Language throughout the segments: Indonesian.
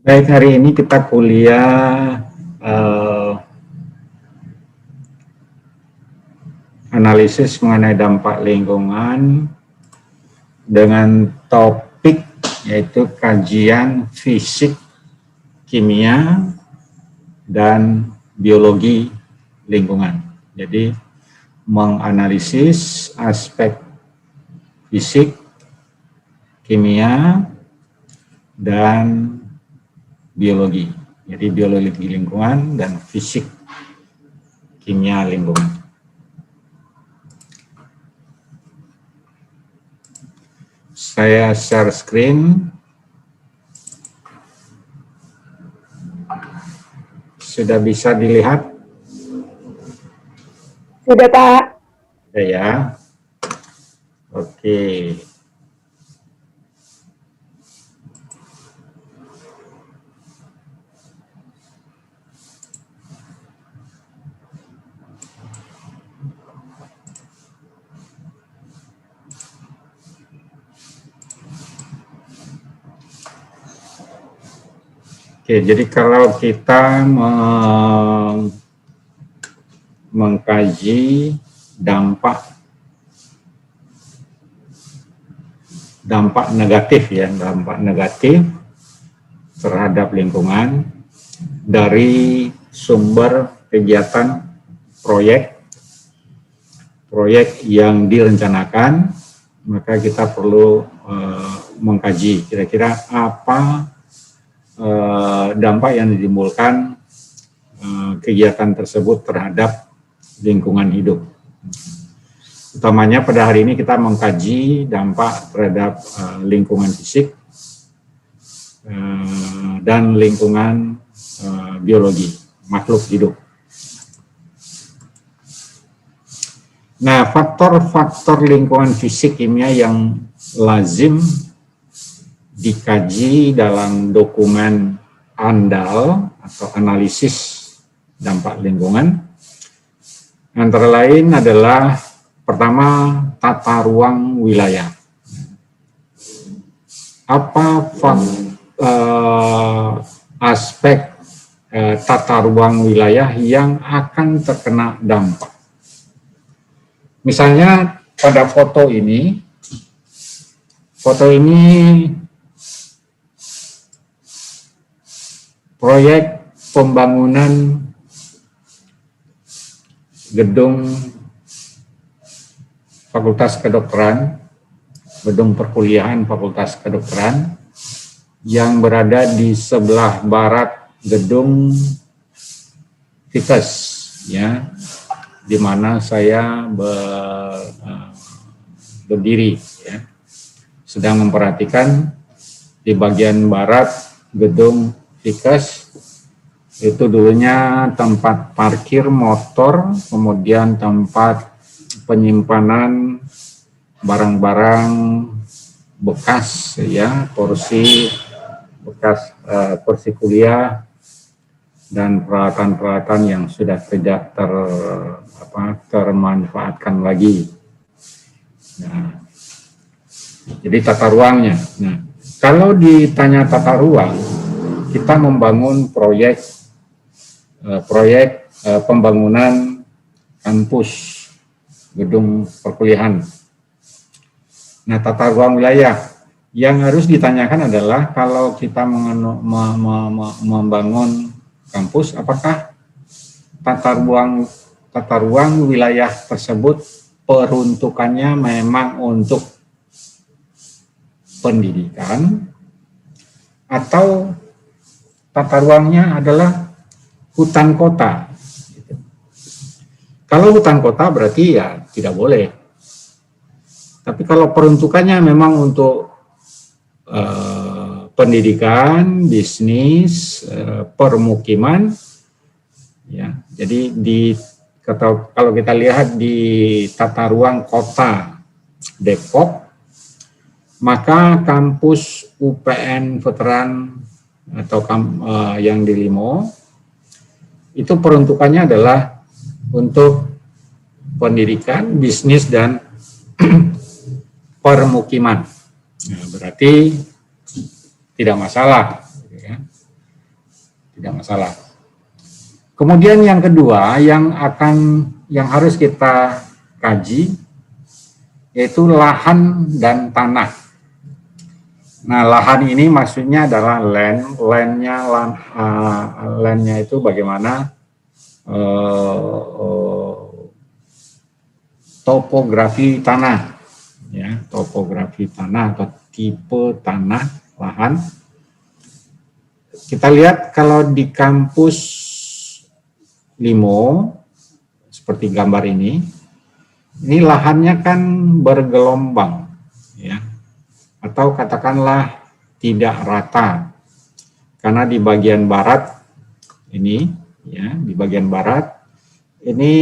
Baik, hari ini kita kuliah analisis mengenai dampak lingkungan dengan topik yaitu kajian fisik, kimia, dan biologi lingkungan. Jadi menganalisis aspek fisik, kimia, dan biologi. Jadi biologi lingkungan dan fisik kimia lingkungan. Saya share screen. Sudah bisa dilihat? Sudah, Pak. Sudah ya. Oke. Oke, jadi kalau kita mengkaji dampak negatif ya, dampak negatif terhadap lingkungan dari sumber kegiatan proyek yang direncanakan, maka kita perlu mengkaji kira-kira apa dampak yang ditimbulkan kegiatan tersebut terhadap lingkungan hidup. Utamanya pada hari ini kita mengkaji dampak terhadap lingkungan fisik dan lingkungan biologi makhluk hidup. Nah, faktor-faktor lingkungan fisik kimia yang lazim dikaji dalam dokumen ANDAL atau analisis dampak lingkungan antara lain adalah pertama, tata ruang wilayah. Apa aspek tata ruang wilayah yang akan terkena dampak? Misalnya pada foto ini proyek pembangunan gedung Fakultas Kedokteran, gedung perkuliahan Fakultas Kedokteran yang berada di sebelah barat gedung FIKES, ya, di mana saya berdiri, ya, sedang memperhatikan di bagian barat gedung FIKES. Itu dulunya tempat parkir motor, kemudian tempat penyimpanan barang-barang bekas, ya, kursi bekas, kursi kuliah dan peralatan-peralatan yang sudah tidak termanfaatkan lagi. Nah, jadi tata ruangnya. Nah, kalau ditanya tata ruang, kita membangun proyek pembangunan kampus gedung perkuliahan. Nah, tata ruang wilayah yang harus ditanyakan adalah kalau kita membangun kampus, apakah tata ruang wilayah tersebut peruntukannya memang untuk pendidikan atau tata ruangnya adalah hutan kota. Kalau hutan kota berarti ya tidak boleh. Tapi kalau peruntukannya memang untuk pendidikan, bisnis, permukiman, ya. Jadi kalau kita lihat di tata ruang kota Depok, maka kampus UPN Veteran atau yang di Limo itu peruntukannya adalah untuk pendidikan, bisnis, dan permukiman. Nah, berarti tidak masalah. Ya. tidak masalah. Kemudian yang kedua yang harus kita kaji yaitu lahan dan tanah. Nah, lahan ini maksudnya adalah landnya itu bagaimana topografi tanah, ya, topografi tanah atau tipe tanah lahan. Kita lihat kalau di kampus Limo seperti gambar ini lahannya kan bergelombang, ya, atau katakanlah tidak rata, karena di bagian barat ini, ya, di bagian barat ini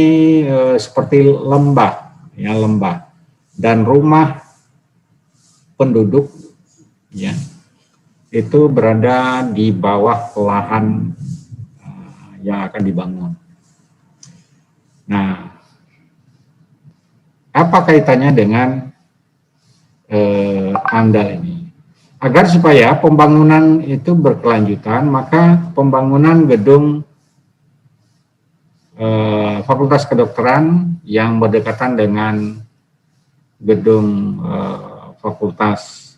seperti lembah, ya, lembah, dan rumah penduduk, ya, itu berada di bawah lahan yang akan dibangun. Nah, apa kaitannya dengan AMDAL ini? Agar supaya pembangunan itu berkelanjutan, maka pembangunan gedung Fakultas Kedokteran yang berdekatan dengan gedung Fakultas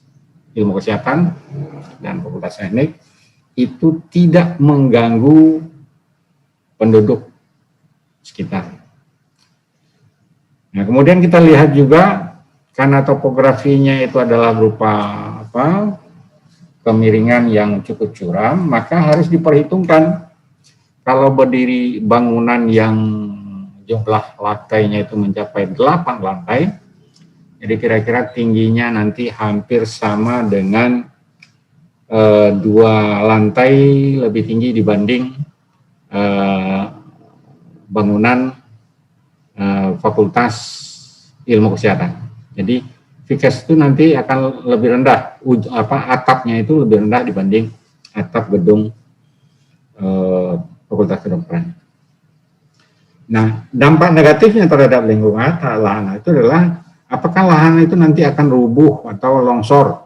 Ilmu Kesehatan dan Fakultas Teknik itu tidak mengganggu penduduk sekitar. Nah, kemudian kita lihat juga karena topografinya itu adalah berupa kemiringan yang cukup curam, maka harus diperhitungkan kalau berdiri bangunan yang jumlah lantainya itu mencapai 8 lantai, jadi kira-kira tingginya nanti hampir sama dengan 2 lantai lebih tinggi dibanding bangunan Fakultas Ilmu Kesehatan. Jadi Fikes itu nanti akan lebih rendah, atapnya itu lebih rendah dibanding atap gedung Fakultas Kedokteran. Nah, dampak negatifnya terhadap lingkungan lahan itu adalah apakah lahan itu nanti akan rubuh atau longsor,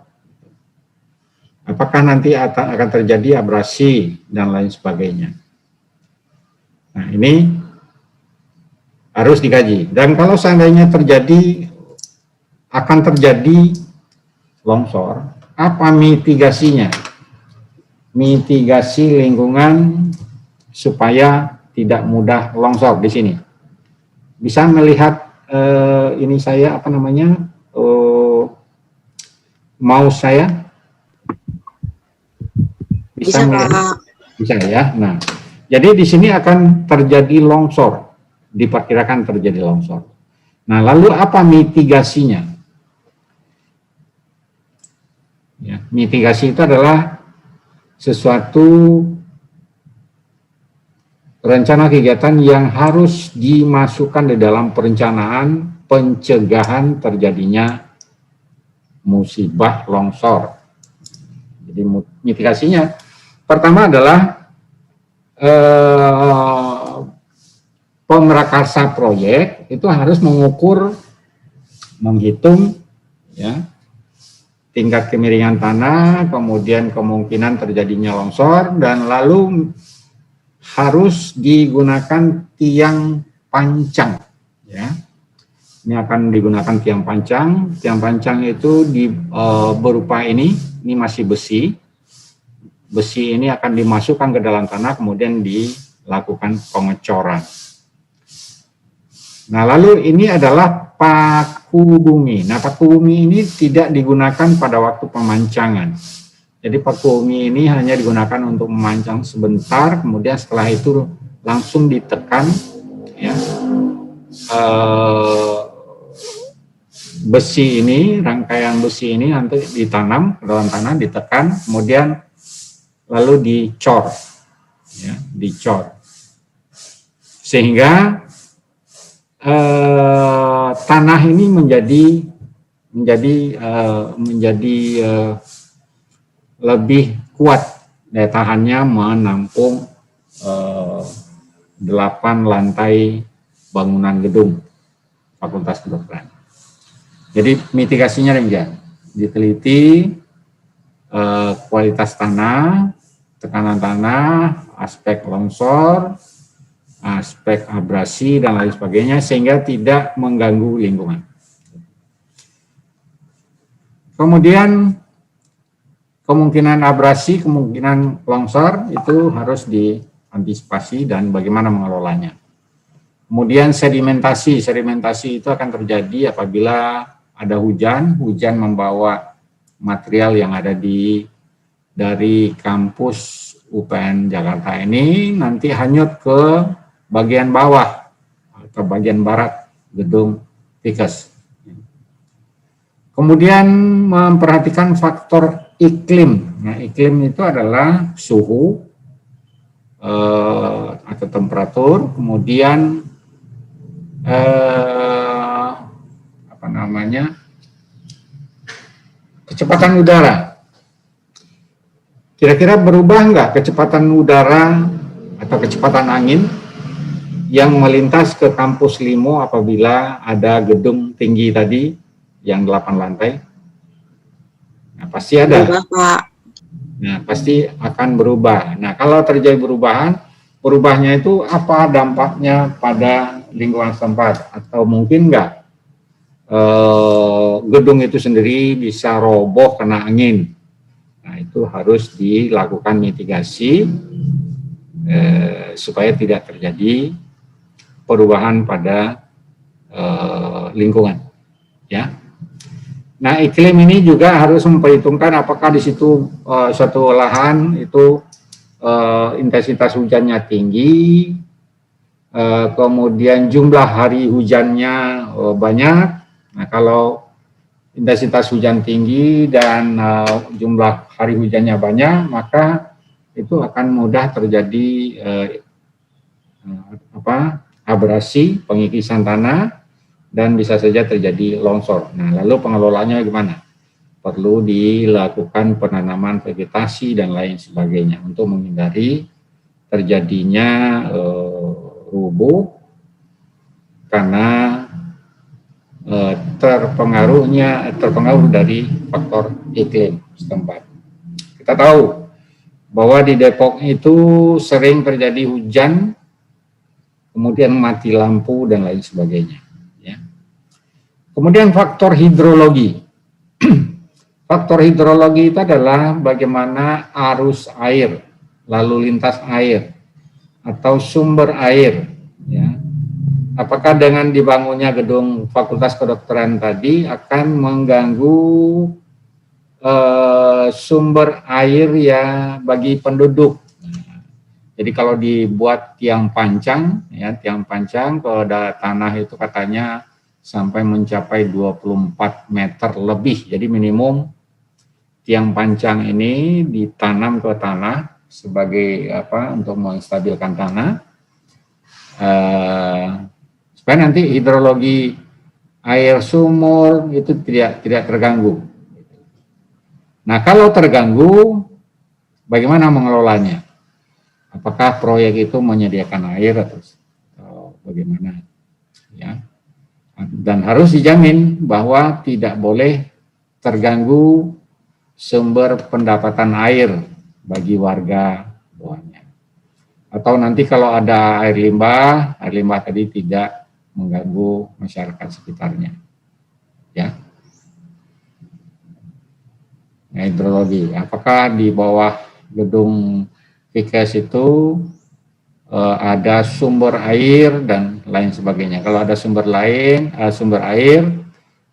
apakah nanti akan terjadi abrasi dan lain sebagainya. Nah, ini harus dikaji. Dan kalau seandainya akan terjadi longsor, apa mitigasinya? Mitigasi lingkungan supaya tidak mudah longsor di sini. Bisa melihat ini saya mouse saya? Bisa melihat? Bisa ya. Nah, jadi di sini akan terjadi longsor. Diperkirakan terjadi longsor. Nah, lalu apa mitigasinya? Ya, mitigasi itu adalah sesuatu rencana kegiatan yang harus dimasukkan di dalam perencanaan pencegahan terjadinya musibah longsor. Jadi mitigasinya pertama adalah pemrakarsa proyek itu harus menghitung, ya, tingkat kemiringan tanah, kemudian kemungkinan terjadinya longsor, dan lalu harus digunakan tiang pancang, ya. Ini akan digunakan tiang pancang. Tiang pancang itu berupa ini masih besi. Besi ini akan dimasukkan ke dalam tanah, kemudian dilakukan pengecoran. Nah, lalu ini adalah paku bumi. Nah, paku bumi ini tidak digunakan pada waktu pemancangan. Jadi paku bumi ini hanya digunakan untuk memancang sebentar, kemudian setelah itu langsung ditekan, ya. Besi ini, rangkaian besi ini nanti ditanam ke dalam tanah, ditekan, kemudian lalu dicor, ya, dicor. Sehingga tanah ini menjadi lebih kuat daya tahannya menampung 8 lantai bangunan gedung Fakultas Kedokteran. Jadi mitigasinya demikian, diteliti kualitas tanah, tekanan tanah, aspek longsor, aspek abrasi dan lain sebagainya, sehingga tidak mengganggu lingkungan. Kemudian kemungkinan abrasi, kemungkinan longsor itu harus diantisipasi dan bagaimana mengelolanya. Kemudian sedimentasi itu akan terjadi apabila ada hujan membawa material yang ada dari kampus UPN Jakarta ini nanti hanyut ke bagian bawah atau bagian barat gedung Fikes. Kemudian memperhatikan faktor iklim. Nah, iklim itu adalah suhu atau temperatur, kemudian kecepatan udara. Kira-kira berubah nggak kecepatan udara atau kecepatan angin yang melintas ke kampus Limo apabila ada gedung tinggi tadi yang 8 lantai? Nah, pasti ada. Nah, pasti akan berubah. Nah, kalau terjadi berubahnya itu apa dampaknya pada lingkungan setempat? Atau mungkin nggak gedung itu sendiri bisa roboh kena angin? Nah, itu harus dilakukan mitigasi supaya tidak terjadi perubahan pada lingkungan. Ya. Nah, iklim ini juga harus memperhitungkan apakah di situ suatu lahan itu intensitas hujannya tinggi, kemudian jumlah hari hujannya banyak. Nah, kalau intensitas hujan tinggi dan jumlah hari hujannya banyak, maka itu akan mudah terjadi abrasi, pengikisan tanah, dan bisa saja terjadi longsor. Nah, lalu pengelolaannya gimana? Perlu dilakukan penanaman vegetasi dan lain sebagainya untuk menghindari terjadinya rubuh karena terpengaruh dari faktor iklim setempat. Kita tahu bahwa di Depok itu sering terjadi hujan, kemudian mati lampu dan lain sebagainya. Kemudian faktor hidrologi. Faktor hidrologi itu adalah bagaimana arus air, lalu lintas air, atau sumber air. Ya. Apakah dengan dibangunnya gedung Fakultas Kedokteran tadi akan mengganggu sumber air ya bagi penduduk? Jadi kalau dibuat tiang pancang, kalau ada tanah itu katanya sampai mencapai 24 meter lebih. Jadi minimum tiang pancang ini ditanam ke tanah sebagai untuk menstabilkan tanah supaya nanti hidrologi air sumur itu tidak terganggu. Nah, kalau terganggu, bagaimana mengelolanya? Apakah proyek itu menyediakan air atau bagaimana? Ya. Dan harus dijamin bahwa tidak boleh terganggu sumber pendapatan air bagi warga bawahnya. Atau nanti kalau ada air limbah tadi tidak mengganggu masyarakat sekitarnya. Ya. Nah, hidrologi. Apakah di bawah gedung Fikes itu ada sumber air dan lain sebagainya. Kalau ada sumber air,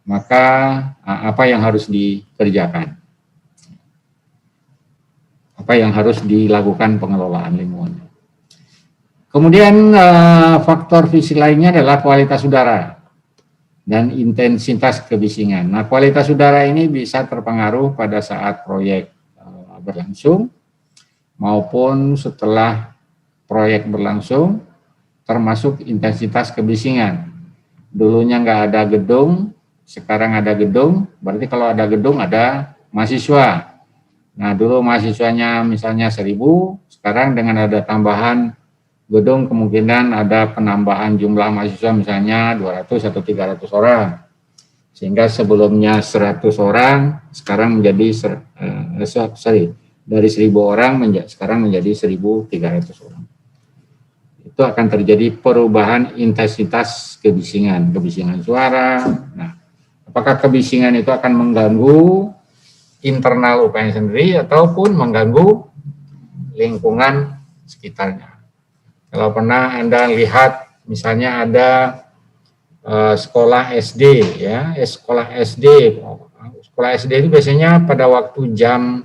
maka apa yang harus dikerjakan? Apa yang harus dilakukan pengelolaan lingkungan? Kemudian faktor fisik lainnya adalah kualitas udara dan intensitas kebisingan. Nah, kualitas udara ini bisa terpengaruh pada saat proyek berlangsung maupun setelah proyek berlangsung, termasuk intensitas kebisingan. Dulunya nggak ada gedung, sekarang ada gedung, berarti kalau ada gedung ada mahasiswa. Nah, dulu mahasiswanya misalnya 1000, sekarang dengan ada tambahan gedung kemungkinan ada penambahan jumlah mahasiswa misalnya 200 atau 300 orang. Sehingga sebelumnya 100 orang, sekarang menjadi dari 1.000 orang sekarang menjadi 1.300 orang. Itu akan terjadi perubahan intensitas kebisingan suara. Nah, apakah kebisingan itu akan mengganggu internal UPN sendiri ataupun mengganggu lingkungan sekitarnya. Kalau pernah Anda lihat, misalnya ada sekolah SD, ya, sekolah SD itu biasanya pada waktu jam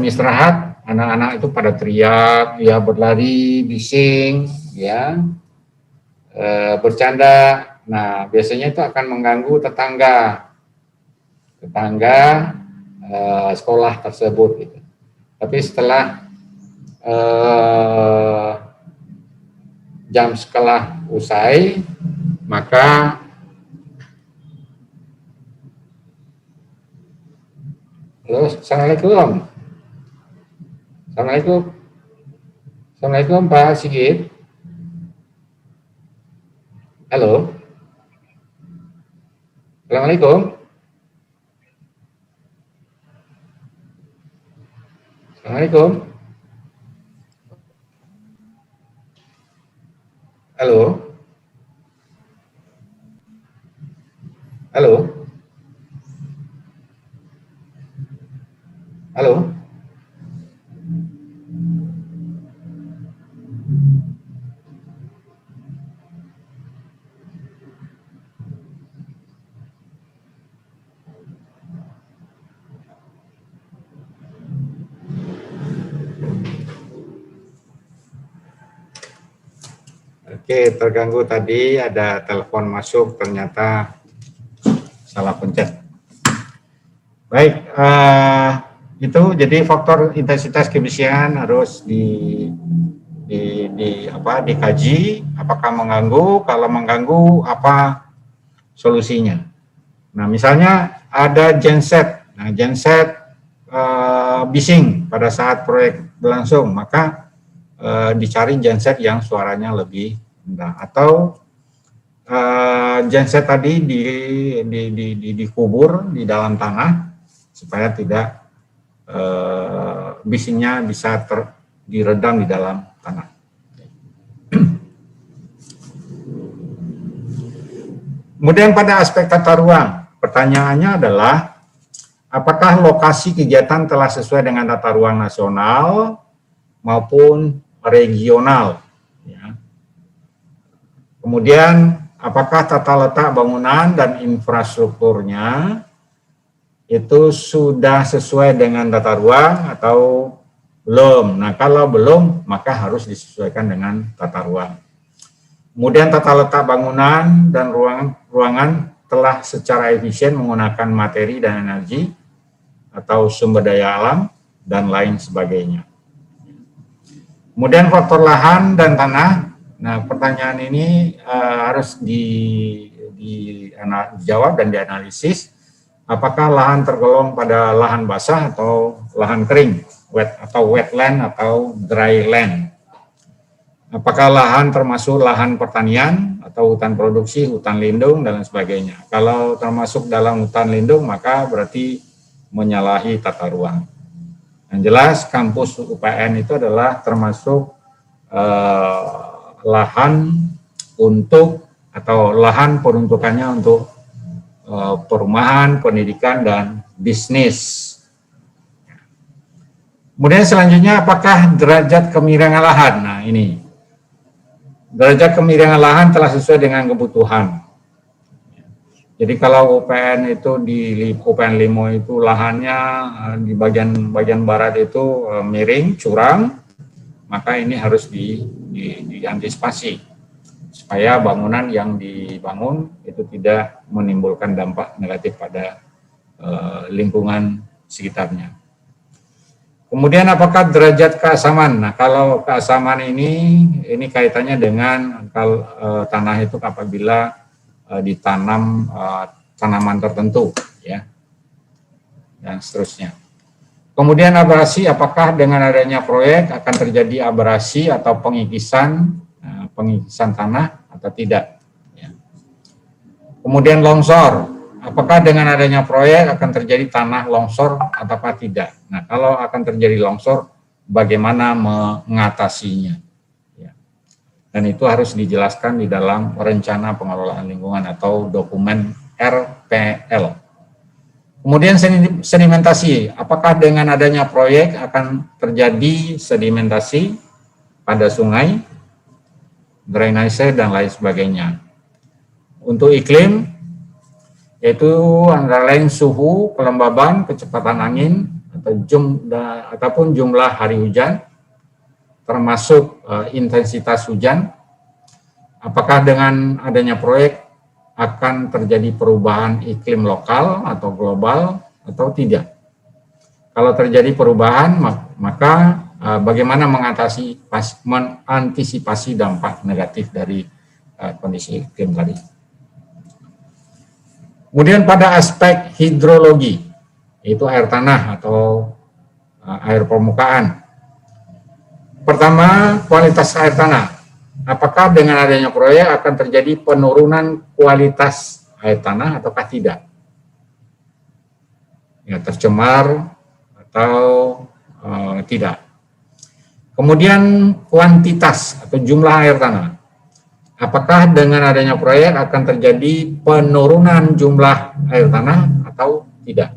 istirahat, anak-anak itu pada teriak, ya, berlari, bising, ya, bercanda. Nah, biasanya itu akan mengganggu tetangga sekolah tersebut, gitu. Tapi setelah jam sekolah usai, maka halo, Assalamualaikum. Assalamualaikum Pak Sigit. Halo. Assalamualaikum. Assalamualaikum. Halo. Halo. Halo. Oke, terganggu tadi, ada telepon masuk, ternyata salah pencet. Baik, itu jadi faktor intensitas kebisingan harus dikaji, apakah mengganggu, kalau mengganggu apa solusinya. Nah, misalnya ada genset, bising pada saat proyek berlangsung, maka dicari genset yang suaranya lebih rendah, atau genset tadi dikubur di dalam tanah supaya tidak bisingnya bisa diredam di dalam tanah. Kemudian pada aspek tata ruang, pertanyaannya adalah apakah lokasi kegiatan telah sesuai dengan tata ruang nasional maupun regional, ya. Kemudian apakah tata letak bangunan dan infrastrukturnya itu sudah sesuai dengan tata ruang atau belum. Nah, kalau belum, maka harus disesuaikan dengan tata ruang. Kemudian tata letak bangunan dan ruangan telah secara efisien menggunakan materi dan energi atau sumber daya alam dan lain sebagainya. Kemudian faktor lahan dan tanah. Nah, pertanyaan ini harus dijawab dan dianalisis. Apakah lahan tergolong pada lahan basah atau lahan kering, wetland atau dry land? Apakah lahan termasuk lahan pertanian atau hutan produksi, hutan lindung, dan lain sebagainya? Kalau termasuk dalam hutan lindung, maka berarti menyalahi tata ruang. Yang jelas kampus UPN itu adalah termasuk lahan untuk atau lahan peruntukannya untuk perumahan, pendidikan, dan bisnis. Kemudian selanjutnya apakah derajat kemiringan lahan? Nah, ini derajat kemiringan lahan telah sesuai dengan kebutuhan. Jadi kalau UPN itu di UPN Limo itu lahannya di bagian barat itu miring, curang, maka ini harus diantisipasi supaya bangunan yang dibangun itu tidak menimbulkan dampak negatif pada lingkungan sekitarnya. Kemudian apakah derajat keasaman? Nah, kalau keasaman ini kaitannya dengan tanah itu apabila ditanam tanaman tertentu, ya, dan seterusnya. Kemudian abrasi, apakah dengan adanya proyek akan terjadi abrasi atau pengikisan tanah atau tidak, ya. Kemudian longsor, apakah dengan adanya proyek akan terjadi tanah longsor ataukah tidak? Nah, kalau akan terjadi longsor, bagaimana mengatasinya? Ya. Dan itu harus dijelaskan di dalam rencana pengelolaan lingkungan atau dokumen RPL. Kemudian sedimentasi, apakah dengan adanya proyek akan terjadi sedimentasi pada sungai, drainase, dan lain sebagainya. Untuk iklim, yaitu antara lain suhu, kelembaban, kecepatan angin, ataupun jumlah hari hujan, termasuk intensitas hujan. Apakah dengan adanya proyek akan terjadi perubahan iklim lokal atau global atau tidak? Kalau terjadi perubahan, maka bagaimana mengantisipasi dampak negatif dari kondisi iklim tadi. Kemudian pada aspek hidrologi, yaitu air tanah atau air permukaan. Pertama, kualitas air tanah. Apakah dengan adanya proyek akan terjadi penurunan kualitas air tanah ataukah tidak? Ya, tercemar atau tidak. Kemudian kuantitas atau jumlah air tanah. Apakah dengan adanya proyek akan terjadi penurunan jumlah air tanah atau tidak?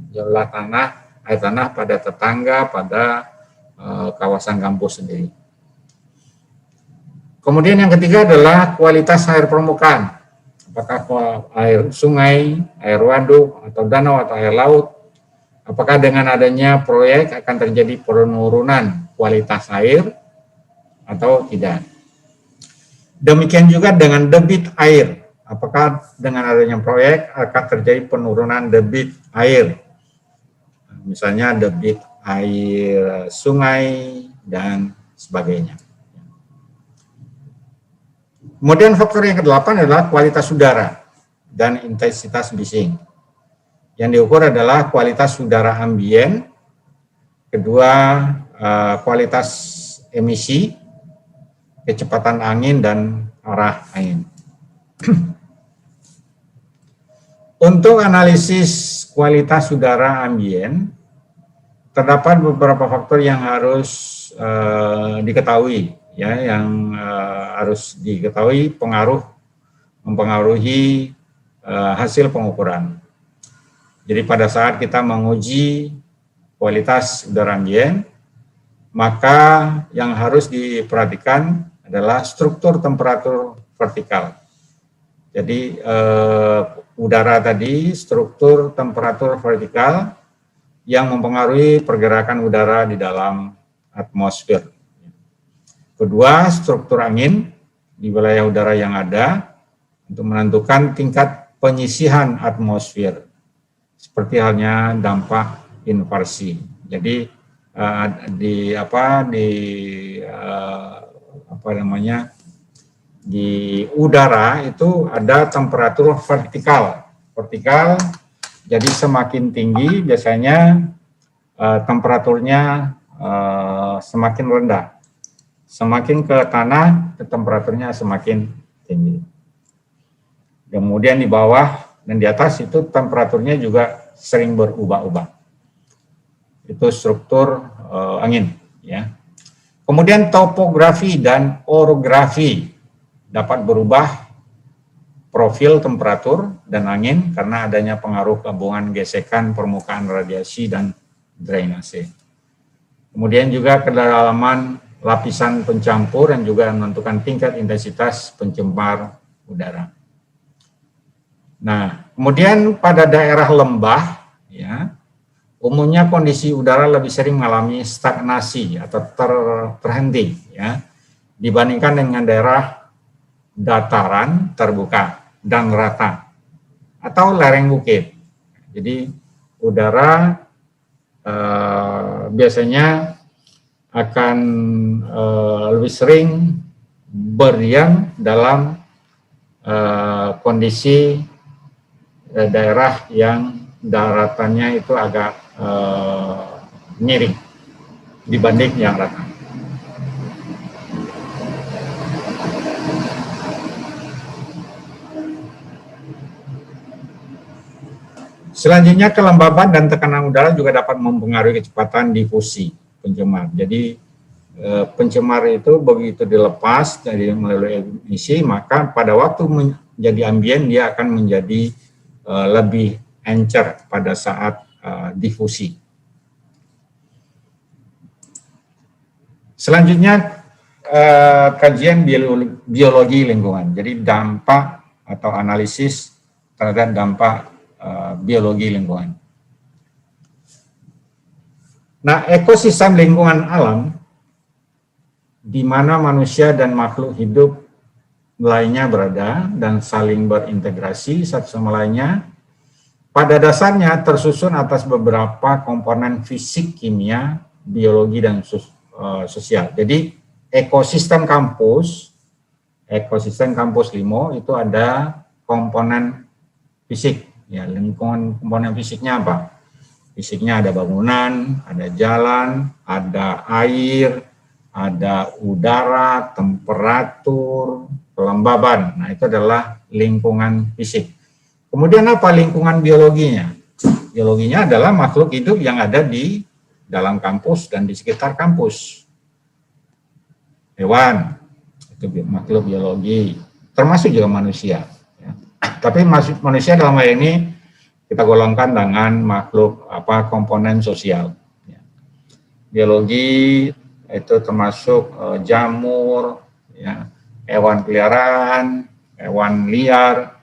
Jumlah air tanah pada tetangga, pada kawasan kampus sendiri. Kemudian yang ketiga adalah kualitas air permukaan. Apakah air sungai, air waduk, atau danau, atau air laut. Apakah dengan adanya proyek akan terjadi penurunan kualitas air atau tidak? Demikian juga dengan debit air. Apakah dengan adanya proyek akan terjadi penurunan debit air? Misalnya debit air sungai dan sebagainya. Kemudian faktor yang ke-8 adalah kualitas udara dan intensitas bising. Yang diukur adalah kualitas udara ambien, kedua kualitas emisi, kecepatan angin, dan arah angin. Untuk analisis kualitas udara ambien, terdapat beberapa faktor yang harus diketahui, ya, yang harus diketahui mempengaruhi hasil pengukuran. Jadi pada saat kita menguji kualitas udara ambien, maka yang harus diperhatikan adalah struktur temperatur vertikal. Jadi udara tadi, struktur temperatur vertikal yang mempengaruhi pergerakan udara di dalam atmosfer. Kedua, struktur angin di wilayah udara yang ada untuk menentukan tingkat penyisihan atmosfer, seperti halnya dampak inversi. Jadi di udara itu ada temperatur vertikal. Jadi semakin tinggi biasanya temperaturnya semakin rendah. Semakin ke tanah temperaturnya semakin tinggi. Kemudian di bawah dan di atas itu temperaturnya juga sering berubah-ubah. Itu struktur angin, ya. Kemudian topografi dan orografi dapat berubah profil temperatur dan angin karena adanya pengaruh gabungan gesekan permukaan radiasi dan drainase. Kemudian juga kedalaman lapisan pencampur yang juga menentukan tingkat intensitas pencemar udara. Nah, kemudian pada daerah lembah, ya, umumnya kondisi udara lebih sering mengalami stagnasi atau terhenti, ya, dibandingkan dengan daerah dataran terbuka dan rata atau lereng bukit. Jadi udara biasanya akan lebih sering berdiam dalam kondisi daerah yang daratannya itu agak miring dibanding yang rata. Selanjutnya, kelembaban dan tekanan udara juga dapat mempengaruhi kecepatan difusi pencemar. Jadi pencemar itu begitu dilepas dari melalui emisi, maka pada waktu menjadi ambien dia akan menjadi lebih encer pada saat difusi. Selanjutnya, kajian biologi lingkungan. Jadi dampak atau analisis terhadap dampak biologi lingkungan. Nah, ekosistem lingkungan alam di mana manusia dan makhluk hidup lainnya berada dan saling berintegrasi satu sama lainnya, pada dasarnya tersusun atas beberapa komponen fisik, kimia, biologi, dan sosial. Jadi ekosistem kampus Limo itu ada komponen fisik. Ya, lingkungan komponen fisiknya apa? Fisiknya ada bangunan, ada jalan, ada air, ada udara, temperatur, kelembaban. Nah, itu adalah lingkungan fisik. Kemudian apa lingkungan biologinya? Biologinya adalah makhluk hidup yang ada di dalam kampus dan di sekitar kampus. Hewan, itu makhluk biologi, termasuk juga manusia. Tapi manusia dalam hal ini kita golongkan dengan makhluk komponen sosial. Biologi itu termasuk jamur, ya, hewan peliharaan, hewan liar.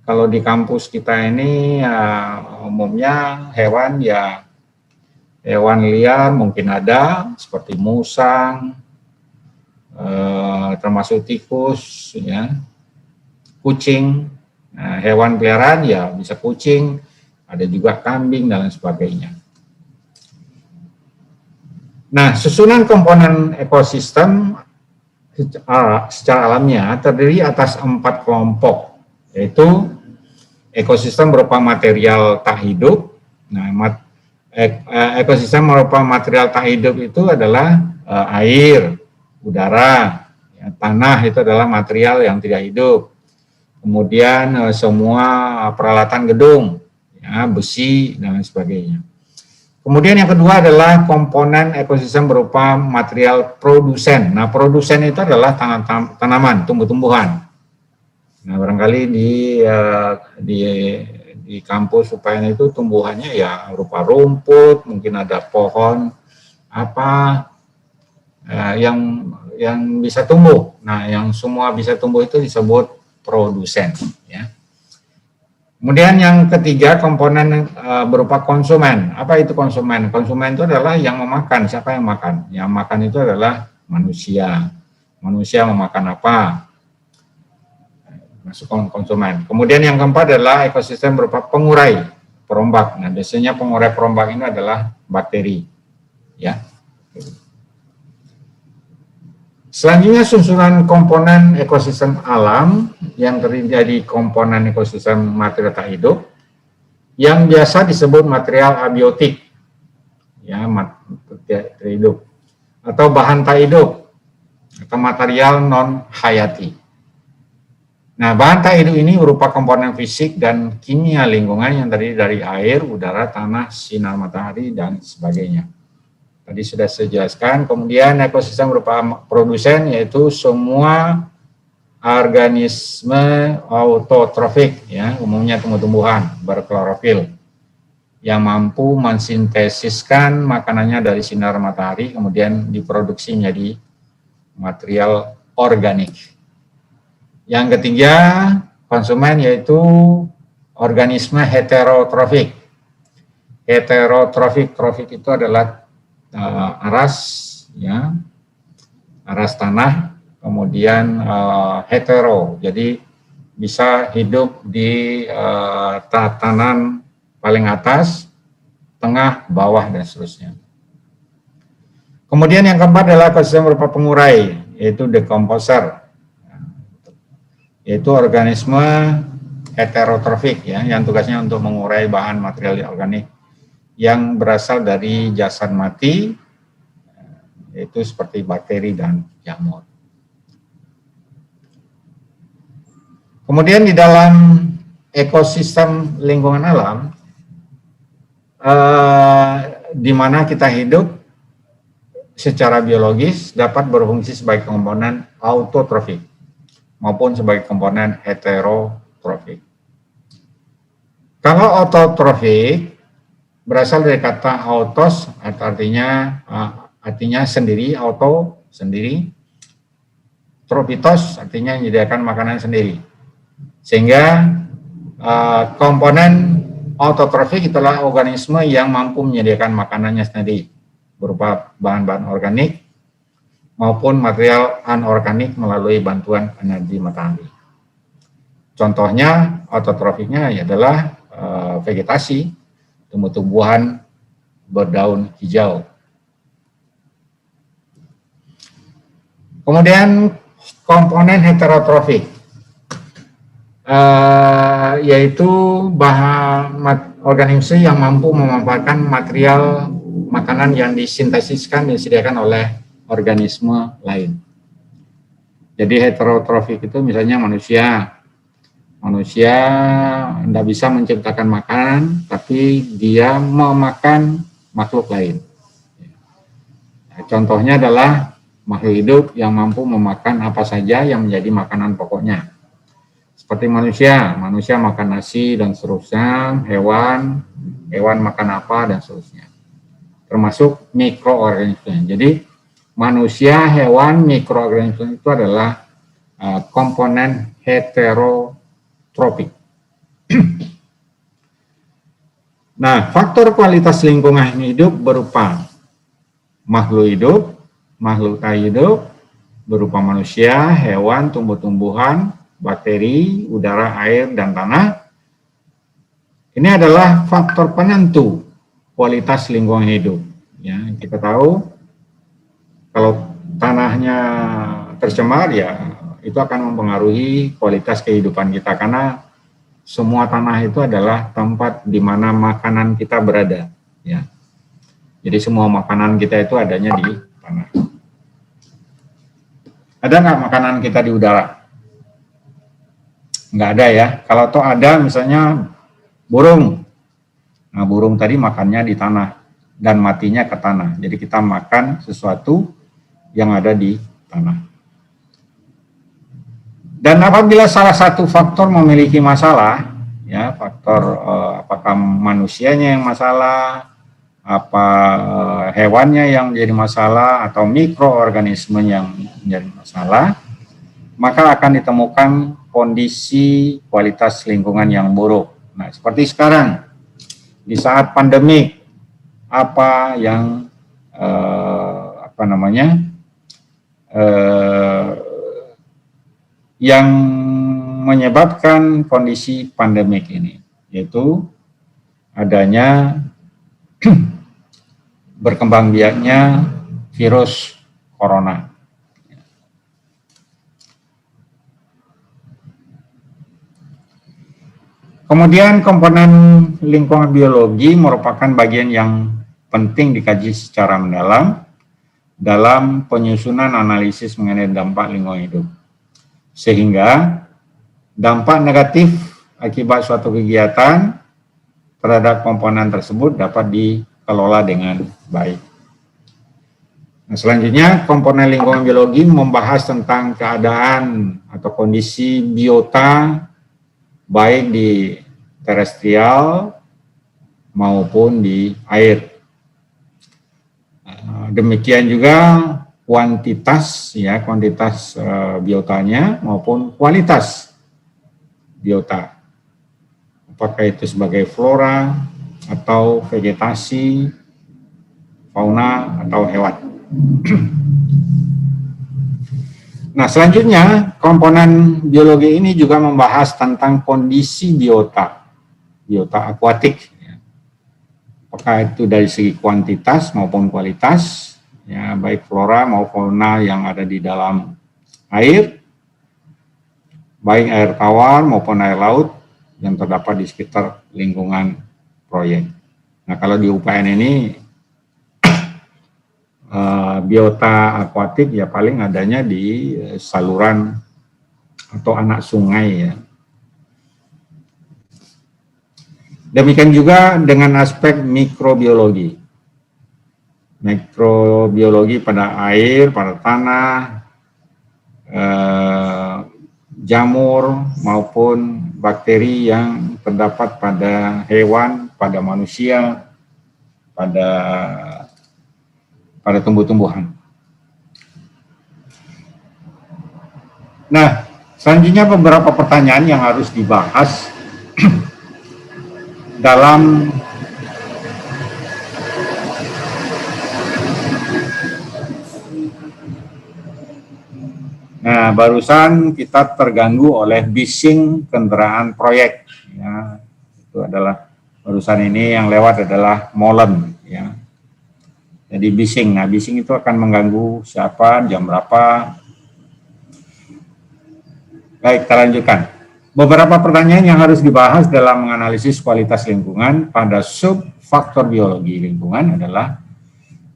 Kalau di kampus kita ini umumnya hewan liar mungkin ada seperti musang, termasuk tikus, ya, kucing. Nah, hewan peliharaan ya bisa kucing, ada juga kambing dan lain sebagainya. Nah, susunan komponen ekosistem secara alamiah terdiri atas 4 kelompok, yaitu ekosistem berupa material tak hidup. Nah, ekosistem berupa material tak hidup itu adalah air, udara, ya, tanah itu adalah material yang tidak hidup. Kemudian semua peralatan gedung, ya, besi dan lain sebagainya. Kemudian yang kedua adalah komponen ekosistem berupa material produsen. Nah, produsen itu adalah tanaman, tumbuh-tumbuhan. Nah, barangkali di kampus UPN itu tumbuhannya ya berupa rumput, mungkin ada pohon yang bisa tumbuh. Nah, yang semua bisa tumbuh itu disebut produsen, ya. Kemudian yang ketiga komponen berupa konsumen. Apa itu konsumen? Konsumen itu adalah yang memakan. Siapa yang makan? Yang makan itu adalah manusia. Manusia memakan apa? Masuk konsumen. Kemudian yang keempat adalah ekosistem berupa pengurai, perombak. Nah, biasanya pengurai perombak ini adalah bakteri, ya. Selanjutnya susunan komponen ekosistem alam yang terdiri dari komponen ekosistem material tak hidup yang biasa disebut material abiotik, ya, material hidup, atau bahan tak hidup atau material non hayati. Nah, bahan tak hidup ini berupa komponen fisik dan kimia lingkungan yang terdiri dari air, udara, tanah, sinar matahari, dan sebagainya. Tadi sudah saya jelaskan. Kemudian ekosistem berupa produsen, yaitu semua organisme autotrofik, ya, umumnya tumbuh-tumbuhan berklorofil yang mampu mensintesiskan makanannya dari sinar matahari, kemudian diproduksi menjadi material organik. Yang ketiga, konsumen, yaitu organisme heterotrofik. Trofik itu adalah aras, ya, aras tanah, kemudian hetero, jadi bisa hidup di tatanan paling atas, tengah, bawah, dan seterusnya. Kemudian yang keempat adalah ekosistem berupa pengurai, yaitu decomposer, yaitu organisme heterotrofik, ya, yang tugasnya untuk mengurai bahan material organik yang berasal dari jasad mati, yaitu seperti bakteri dan jamur. Kemudian di dalam ekosistem lingkungan alam di mana kita hidup secara biologis dapat berfungsi sebagai komponen autotrofik maupun sebagai komponen heterotrofik. Kalau autotrofik berasal dari kata autos, artinya sendiri, auto sendiri, tropitos artinya menyediakan makanan sendiri. Sehingga komponen autotrofik itulah organisme yang mampu menyediakan makanannya sendiri berupa bahan-bahan organik maupun material anorganik melalui bantuan energi matahari. Contohnya autotrofiknya adalah vegetasi, tumbuh-tumbuhan berdaun hijau. Kemudian komponen heterotrofik, yaitu bahan organisme yang mampu memanfaatkan material makanan yang disintesiskan dan disediakan oleh organisme lain. Jadi heterotrofik itu misalnya manusia tidak bisa menciptakan makanan, tapi dia memakan makhluk lain. Contohnya adalah makhluk hidup yang mampu memakan apa saja yang menjadi makanan pokoknya. Seperti manusia makan nasi dan seterusnya, hewan makan apa dan seterusnya. Termasuk mikroorganisme. Jadi manusia, hewan, mikroorganisme itu adalah komponen heterotropik. Nah, faktor kualitas lingkungan hidup berupa makhluk hidup, makhluk tak hidup, berupa manusia, hewan, tumbuh-tumbuhan, bakteri, udara, air, dan tanah. Ini adalah faktor penentu kualitas lingkungan hidup. Ya, kita tahu kalau tanahnya tercemar, ya itu akan mempengaruhi kualitas kehidupan kita, karena semua tanah itu adalah tempat di mana makanan kita berada. Ya, jadi semua makanan kita itu adanya di tanah. Ada nggak makanan kita di udara? Nggak ada ya. Kalau toh ada, misalnya burung. Nah, burung tadi makannya di tanah dan matinya ke tanah. Jadi kita makan sesuatu yang ada di tanah. Dan apabila salah satu faktor memiliki masalah, ya faktor apakah manusianya yang masalah, apa hewannya yang menjadi masalah, atau mikroorganisme yang menjadi masalah, maka akan ditemukan kondisi kualitas lingkungan yang buruk. Nah, seperti sekarang di saat pandemik, apa yang yang menyebabkan kondisi pandemik ini, yaitu adanya berkembang biaknya virus corona. Kemudian komponen lingkungan biologi merupakan bagian yang penting dikaji secara mendalam dalam penyusunan analisis mengenai dampak lingkungan hidup. Sehingga dampak negatif akibat suatu kegiatan terhadap komponen tersebut dapat dikelola dengan baik. Nah, selanjutnya komponen lingkungan biologi membahas tentang keadaan atau kondisi biota baik di terestrial maupun di air. Demikian juga kuantitas biotanya maupun kualitas biota. Apakah itu sebagai flora atau vegetasi, fauna atau hewan. Nah, selanjutnya komponen biologi ini juga membahas tentang kondisi biota akuatik. Apakah itu dari segi kuantitas maupun kualitas, ya, baik flora maupun fauna yang ada di dalam air, baik air tawar maupun air laut yang terdapat di sekitar lingkungan proyek. Nah, kalau di UPN ini biota akuatik ya paling adanya di saluran atau anak sungai ya. Demikian juga dengan aspek mikrobiologi. Mikrobiologi pada air, pada tanah, jamur maupun bakteri yang terdapat pada hewan, pada manusia, pada tumbuh-tumbuhan. Nah, selanjutnya beberapa pertanyaan yang harus dibahas dalam barusan kita terganggu oleh bising kendaraan proyek. Ya, itu adalah barusan ini yang lewat adalah molen. Ya. Jadi bising. Nah, bising itu akan mengganggu siapa, jam berapa. Baik, kita lanjutkan. Beberapa pertanyaan yang harus dibahas dalam menganalisis kualitas lingkungan pada subfaktor biologi lingkungan adalah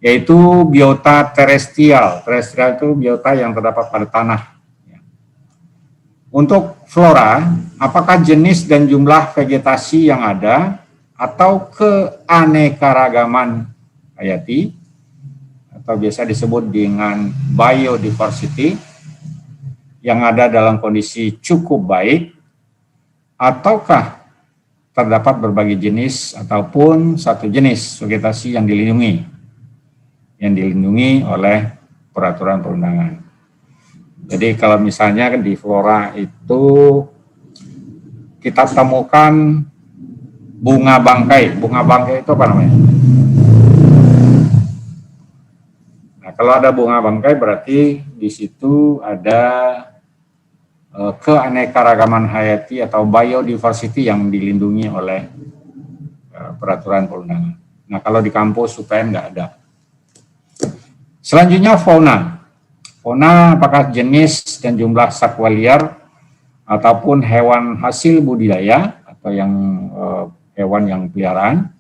yaitu biota terestrial. Terestrial itu biota yang terdapat pada tanah. Untuk flora, apakah jenis dan jumlah vegetasi yang ada atau keanekaragaman hayati atau biasa disebut dengan biodiversity yang ada dalam kondisi cukup baik ataukah terdapat berbagai jenis ataupun satu jenis vegetasi yang dilindungi oleh peraturan perundangan. Jadi kalau misalnya di flora itu kita temukan bunga bangkai. Bunga bangkai itu apa namanya? Nah, kalau ada bunga bangkai berarti di situ ada keanekaragaman hayati atau biodiversity yang dilindungi oleh peraturan perundangan. Nah, kalau di kampus supaya nggak ada. Selanjutnya fauna. Fauna apakah jenis dan jumlah satwa liar ataupun hewan hasil budidaya atau yang hewan yang peliharaan.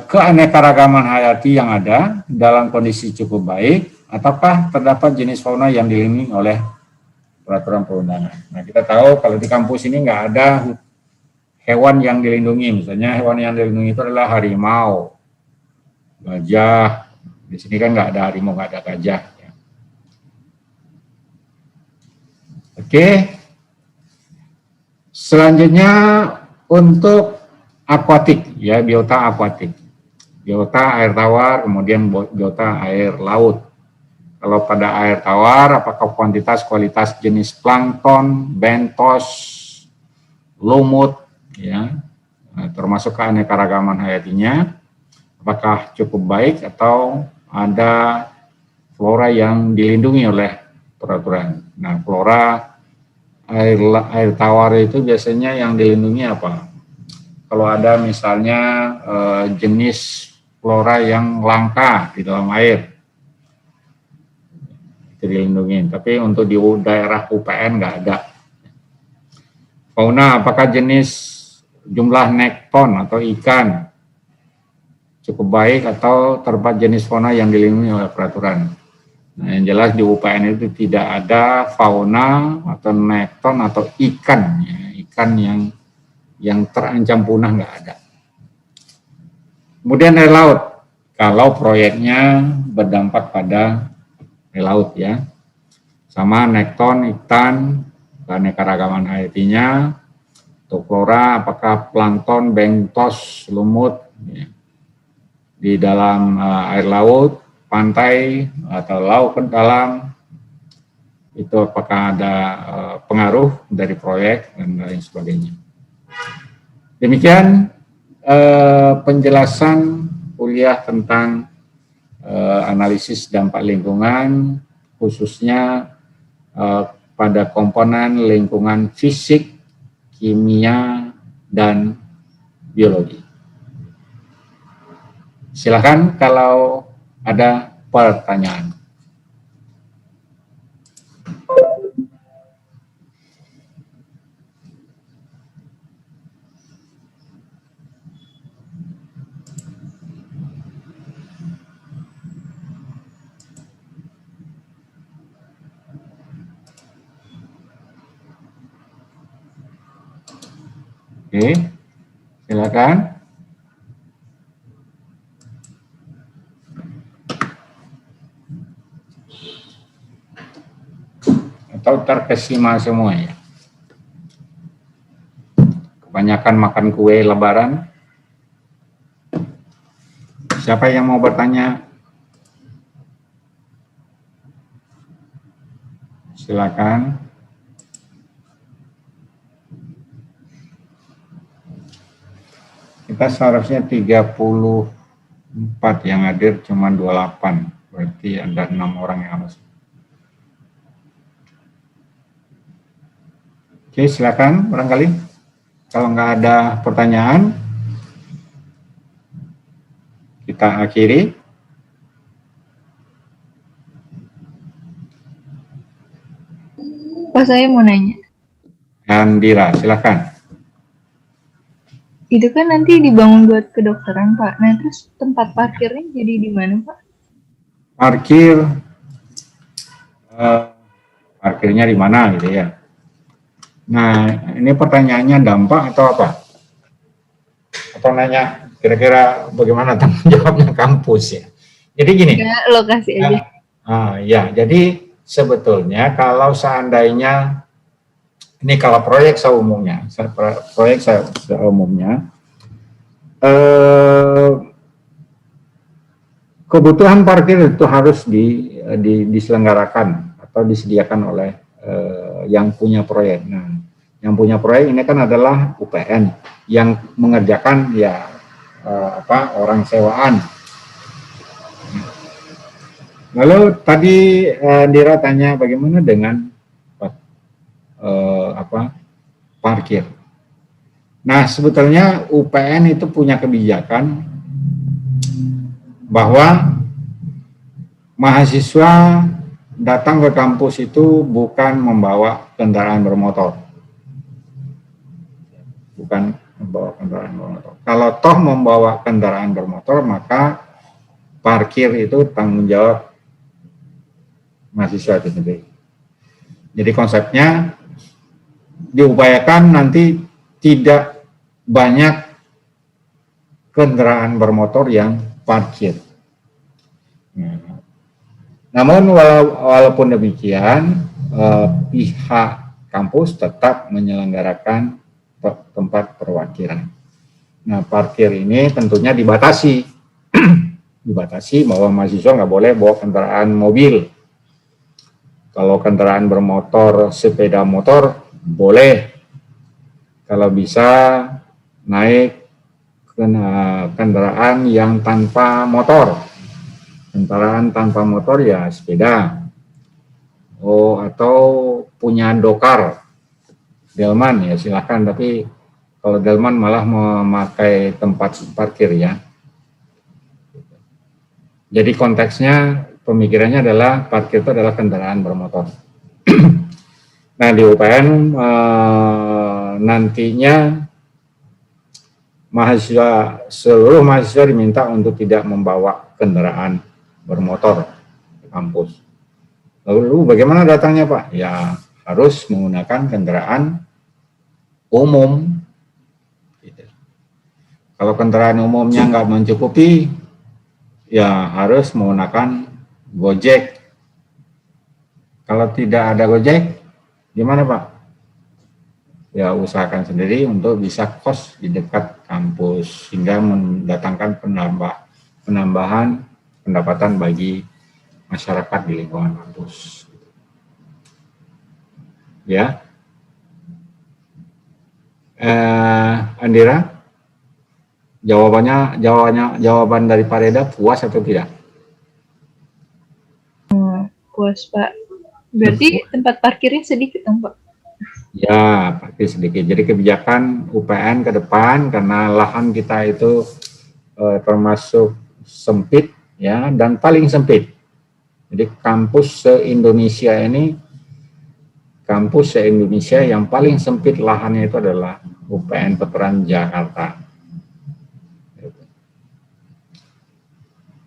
Keanekaragaman hayati yang ada dalam kondisi cukup baik ataukah terdapat jenis fauna yang dilindungi oleh peraturan perundangan. Nah, kita tahu kalau di kampus ini nggak ada hewan yang dilindungi. Misalnya hewan yang dilindungi itu adalah harimau, gajah. Di sini kan nggak ada harimau, nggak ada gajah. Ya. Oke. Selanjutnya untuk akuatik, ya biota akuatik. Biota air tawar, kemudian biota air laut. Kalau pada air tawar, apakah kualitas jenis plankton, bentos, lumut, ya, termasuk keanekaragaman hayatinya, apakah cukup baik atau ada flora yang dilindungi oleh peraturan. Nah, flora air tawar itu biasanya yang dilindungi apa? Kalau ada misalnya jenis flora yang langka di dalam air, itu dilindungi. Tapi untuk di daerah UPN nggak ada. Fauna, apakah jenis jumlah nekton atau ikan cukup baik atau terdapat jenis fauna yang dilindungi oleh peraturan. Nah, yang jelas di UPN itu tidak ada fauna atau nekton atau ikan, ya, ikan yang terancam punah nggak ada. Kemudian air laut, kalau proyeknya berdampak pada air laut ya, sama nekton, ikan, keanekaragaman hayatinya, untuk flora apakah plankton, bentos, lumut, ya. Di dalam air laut, pantai atau laut ke dalam, itu apakah ada pengaruh dari proyek dan lain sebagainya. Demikian penjelasan kuliah tentang analisis dampak lingkungan, khususnya pada komponen lingkungan fisik, kimia, dan biologi. Silakan kalau ada pertanyaan. Oke. silakan. Atau terkesima semua ya? Kebanyakan makan kue lebaran. Siapa yang mau bertanya? Silakan. Kita seharusnya 34 yang hadir, cuma 28. Berarti ada 6 orang yang harus. Oke, silakan barangkali. Kalau nggak ada pertanyaan, kita akhiri. Pak, saya mau nanya. Andira, silakan. Itu kan nanti dibangun buat kedokteran, Pak. Nah, terus tempat parkirnya jadi di mana, Pak? Parkirnya di mana gitu ya. Nah, ini pertanyaannya dampak atau apa? Atau nanya kira-kira bagaimana tanggung jawabnya kampus ya. Jadi gini. Ya, lokasi aja. Ya, jadi sebetulnya kalau seandainya ini kalau proyek seumumnya, kebutuhan parkir itu harus diselenggarakan atau disediakan oleh yang punya proyek. Nah, yang punya proyek ini kan adalah UPN yang mengerjakan ya orang sewaan. Lalu tadi Dira tanya bagaimana dengan parkir. Nah, sebetulnya UPN itu punya kebijakan bahwa mahasiswa datang ke kampus itu bukan membawa kendaraan bermotor. Bukan membawa kendaraan bermotor. Kalau toh membawa kendaraan bermotor, maka parkir itu tanggung jawab mahasiswa itu sendiri. Jadi konsepnya diupayakan nanti tidak banyak kendaraan bermotor yang parkir. Nah, namun walaupun demikian, pihak kampus tetap menyelenggarakan tempat perwakilan. Nah, parkir ini tentunya dibatasi, dibatasi bahwa mahasiswa nggak boleh bawa kendaraan mobil. Kalau kendaraan bermotor, sepeda motor boleh. Kalau bisa naik kendaraan yang tanpa motor. Kendaraan tanpa motor ya sepeda. Atau punya dokar. Delman ya silakan, tapi kalau Delman malah memakai tempat parkir ya. Jadi konteksnya pemikirannya adalah parkir itu adalah kendaraan bermotor. Nah, di UPN nantinya seluruh mahasiswa diminta untuk tidak membawa kendaraan bermotor ke kampus. Lalu bagaimana datangnya, Pak? Ya harus menggunakan kendaraan umum. Gitu. Kalau kendaraan umumnya nggak mencukupi, ya harus menggunakan Gojek. Kalau tidak ada Gojek, gimana Pak? Ya usahakan sendiri untuk bisa kos di dekat kampus sehingga mendatangkan penambahan pendapatan bagi masyarakat di lingkungan kampus. Ya, Andira, jawaban dari Pak Reda puas atau tidak? Puas Pak. Berarti tempat parkirnya sedikit dong Pak? Ya, parkir sedikit. Jadi kebijakan UPN ke depan karena lahan kita itu termasuk sempit ya dan paling sempit. Jadi kampus se-Indonesia yang paling sempit lahannya itu adalah UPN Veteran Jakarta.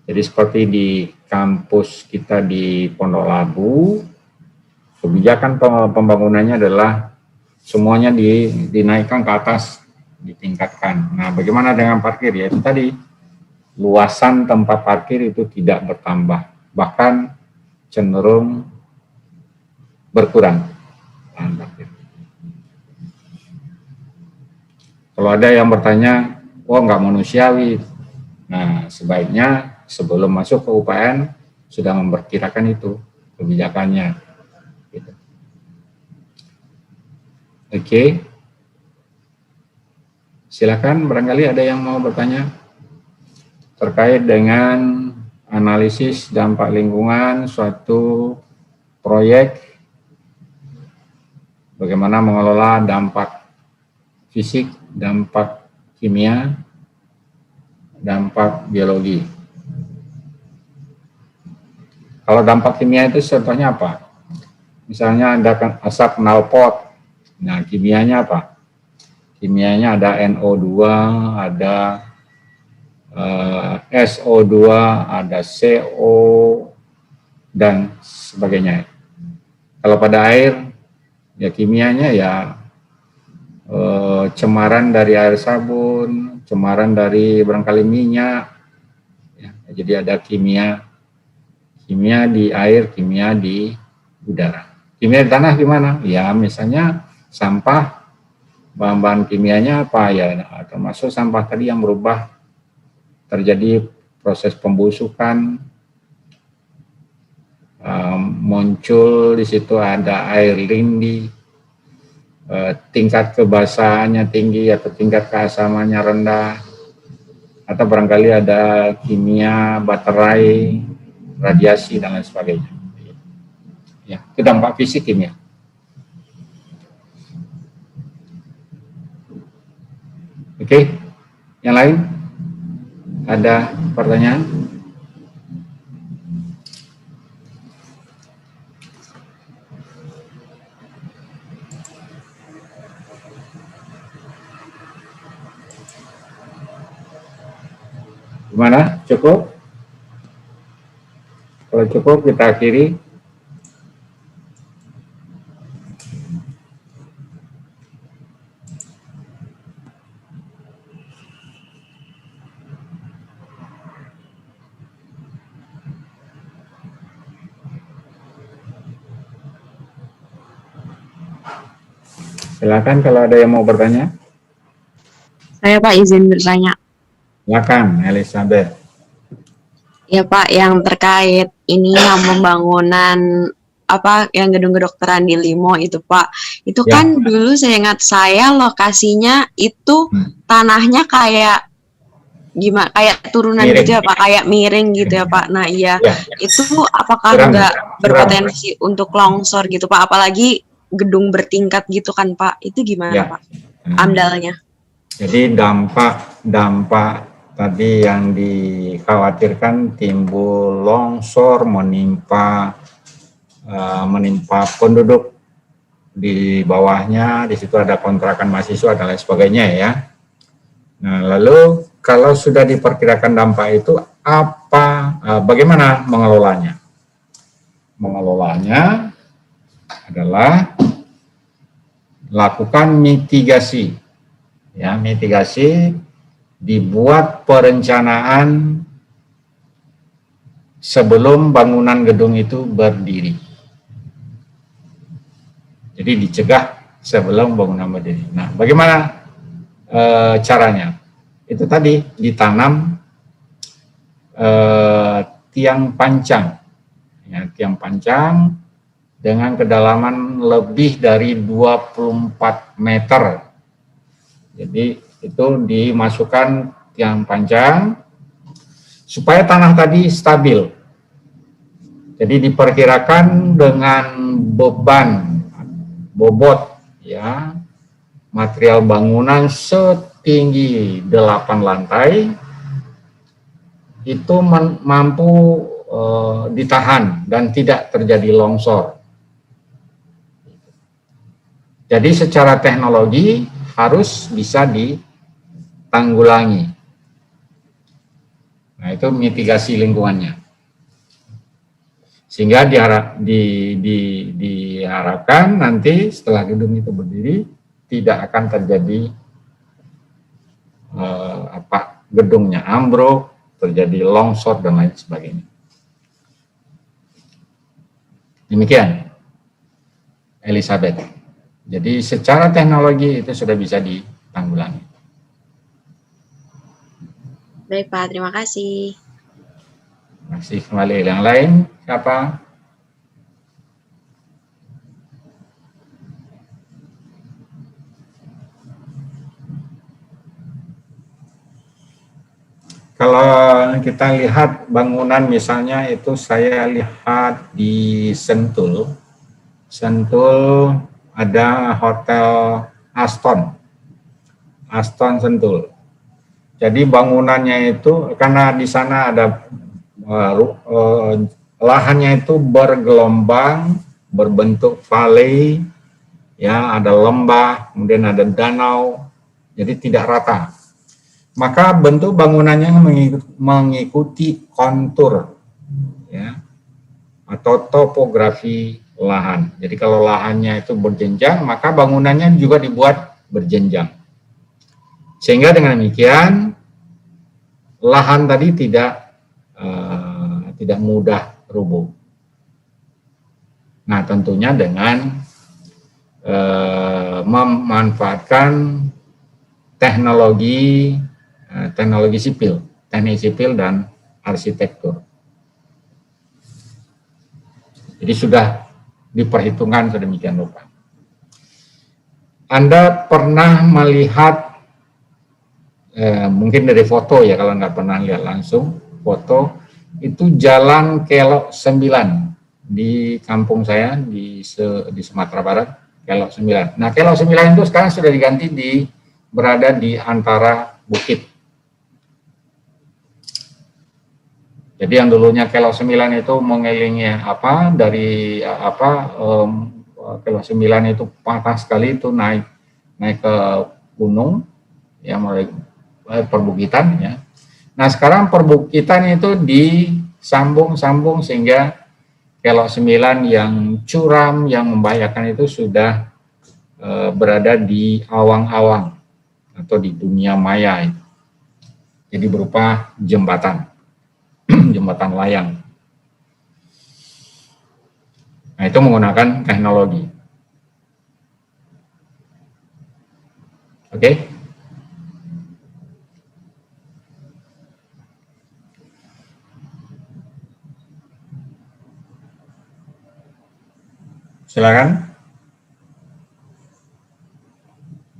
Jadi seperti di kampus kita di Pondok Labu, kebijakan pembangunannya adalah semuanya dinaikkan ke atas ditingkatkan. Nah, bagaimana dengan parkir? Ya itu tadi, luasan tempat parkir itu tidak bertambah, bahkan cenderung berkurang. Kalau ada yang bertanya, oh nggak manusiawi, nah sebaiknya sebelum masuk ke UPN sudah memperkirakan itu kebijakannya. Gitu. Oke, silakan barangkali ada yang mau bertanya terkait dengan analisis dampak lingkungan suatu proyek, bagaimana mengelola dampak fisik, dampak kimia, dampak biologi. Kalau dampak kimia itu contohnya apa? Misalnya ada asap knalpot. Nah, kimianya apa? Kimianya ada NO2, ada SO2, ada CO, dan sebagainya. Kalau pada air, ya kimianya ya cemaran dari air sabun, cemaran dari barangkali minyak. Ya, jadi ada kimia di air, kimia di udara. Kimia di tanah gimana? Ya misalnya sampah, bahan-bahan kimianya apa ya, termasuk sampah tadi yang berubah, terjadi proses pembusukan, muncul di situ ada air lindi, tingkat kebasahannya tinggi atau tingkat keasamannya rendah, atau barangkali ada kimia, baterai, radiasi dan lain sebagainya. Ya, itu dampak fisik kimia. Oke, yang lain? Ada pertanyaan? Gimana? Cukup? Kalau cukup kita akhiri. Silakan kalau ada yang mau bertanya. Saya Pak izin bertanya. Silakan, Elizabeth. Ya Pak, yang terkait ini yang pembangunan apa yang gedung kedokteran di Limo itu Pak. Itu Ya. kan dulu saya ingat saya lokasinya itu tanahnya kayak gimana? Kayak turunan Miring. gitu ya Pak, kayak miring gitu ya Pak. Nah iya, Ya. itu apakah Curam. nggak berpotensi untuk longsor gitu Pak? Apalagi gedung bertingkat gitu kan Pak. Itu gimana Ya. Pak? Amdalnya. Jadi dampak tadi yang dikhawatirkan timbul longsor menimpa penduduk di bawahnya, di situ ada kontrakan mahasiswa dan lain sebagainya ya. Nah, lalu kalau sudah diperkirakan dampak itu bagaimana mengelolanya? Mengelolanya adalah lakukan mitigasi. Ya, mitigasi, dibuat perencanaan sebelum bangunan gedung itu berdiri. Jadi dicegah sebelum bangunan berdiri. Nah, bagaimana caranya? Itu tadi ditanam tiang pancang. Ya, tiang pancang dengan kedalaman lebih dari 24 meter. Jadi itu dimasukkan tiang panjang supaya tanah tadi stabil. Jadi diperkirakan dengan bobot ya material bangunan setinggi 8 lantai itu mampu ditahan dan tidak terjadi longsor. Jadi secara teknologi harus bisa ditanggulangi. Nah, itu mitigasi lingkungannya. Sehingga diharapkan nanti setelah gedung itu berdiri tidak akan terjadi gedungnya ambruk, terjadi longsor dan lain sebagainya. Demikian, Elizabeth. Jadi secara teknologi itu sudah bisa ditanggulangi. Baik Pak, terima kasih. Masih kembali yang lain, siapa? Kalau kita lihat bangunan misalnya itu saya lihat di Sentul. Sentul ada Hotel Aston Sentul. Jadi bangunannya itu karena di sana ada lahannya itu bergelombang, berbentuk valley, ya ada lembah, kemudian ada danau, jadi tidak rata. Maka bentuk bangunannya mengikuti kontur, ya, atau topografi lahan. Jadi kalau lahannya itu berjenjang, maka bangunannya juga dibuat berjenjang. Sehingga dengan demikian lahan tadi tidak mudah rubuh. Nah, tentunya dengan memanfaatkan teknologi sipil, teknik sipil dan arsitektur. Jadi sudah diperhitungkan sedemikian rupa. Anda pernah melihat, mungkin dari foto ya, kalau nggak pernah lihat langsung, foto, itu Jalan Kelok 9 di kampung saya, di Sumatera Barat, Kelok 9. Nah, Kelok 9 itu sekarang sudah diganti berada di antara bukit. Jadi yang dulunya Kelok 9 itu mengelilingi Kelok 9 itu patah sekali, itu naik ke gunung, ya, mulai perbukitan, ya. Nah, sekarang perbukitan itu disambung sehingga Kelok 9 yang curam, yang membahayakan itu sudah berada di awang-awang atau di dunia maya. Jadi berupa jembatan. Jembatan layang. Nah, itu menggunakan teknologi. Oke? Silakan.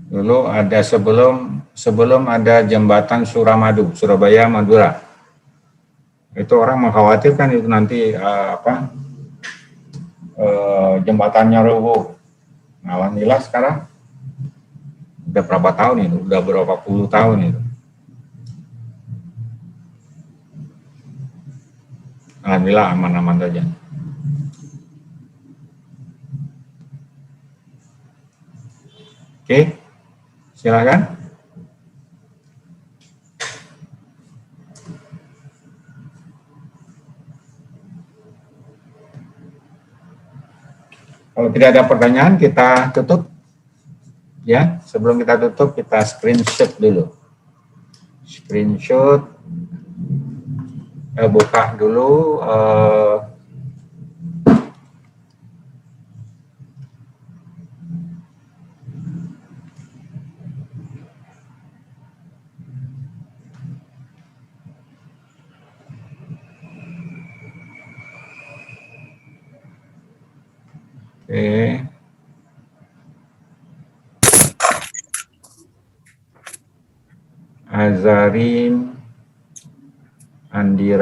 Dulu ada sebelum ada jembatan Suramadu, Surabaya Madura. Itu orang mengkhawatirkan itu nanti jembatannya rubuh. Nah, alhamdulillah sekarang udah berapa tahun itu? Udah berapa puluh tahun itu. Alhamdulillah aman-aman saja. Oke, silakan. Kalau tidak ada pertanyaan, kita tutup. Ya, sebelum kita tutup, kita screenshot dulu. Screenshot. Buka dulu. Oke. Azarin, Andira.